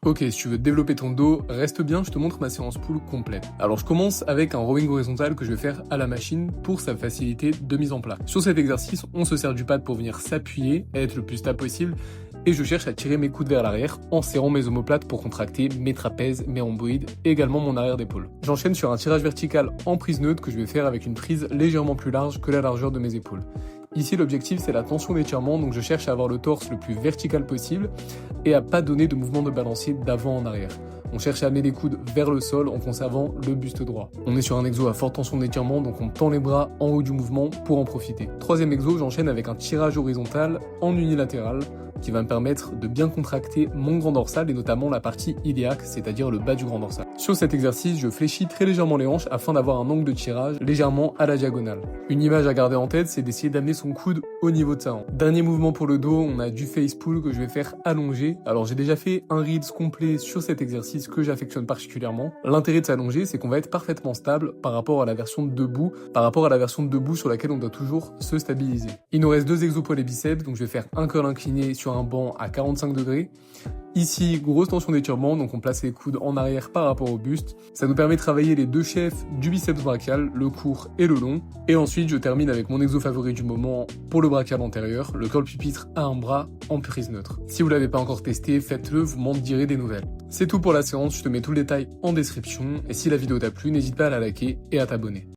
Ok, si tu veux développer ton dos, reste bien, je te montre ma séance pull complète. Alors je commence avec un rowing horizontal que je vais faire à la machine pour sa facilité de mise en place. Sur cet exercice, on se sert du pad pour venir s'appuyer, être le plus stable possible, et je cherche à tirer mes coudes vers l'arrière en serrant mes omoplates pour contracter mes trapèzes, mes rhomboïdes et également mon arrière d'épaule. J'enchaîne sur un tirage vertical en prise neutre que je vais faire avec une prise légèrement plus large que la largeur de mes épaules. Ici, l'objectif, c'est la tension d'étirement, donc je cherche à avoir le torse le plus vertical possible et à pas donner de mouvement de balancier d'avant en arrière. On cherche à amener les coudes vers le sol en conservant le buste droit. On est sur un exo à forte tension d'étirement, donc on tend les bras en haut du mouvement pour en profiter. Troisième exo, j'enchaîne avec un tirage horizontal en unilatéral qui va me permettre de bien contracter mon grand dorsal et notamment la partie iliaque, c'est-à-dire le bas du grand dorsal. Sur cet exercice, je fléchis très légèrement les hanches afin d'avoir un angle de tirage légèrement à la diagonale. Une image à garder en tête, c'est d'essayer d'amener son coude au niveau de sa hanche. Dernier mouvement pour le dos, on a du face pull que je vais faire allongé. Alors j'ai déjà fait un reels complet sur cet exercice que j'affectionne particulièrement. L'intérêt de s'allonger, c'est qu'on va être parfaitement stable par rapport à la version de debout, sur laquelle on doit toujours se stabiliser. Il nous reste 2 exos pour les biceps, donc je vais faire un curl incliné sur un banc à 45 degrés. Ici, grosse tension d'étirement, donc on place les coudes en arrière par rapport au buste. Ça nous permet de travailler les 2 chefs du biceps brachial, le court et le long. Et ensuite, je termine avec mon exo favori du moment pour le brachial antérieur, le curl pupitre à un bras en prise neutre. Si vous l'avez pas encore testé, faites-le, vous m'en direz des nouvelles. C'est tout pour la séance, je te mets tout le détail en description. Et si la vidéo t'a plu, n'hésite pas à la liker et à t'abonner.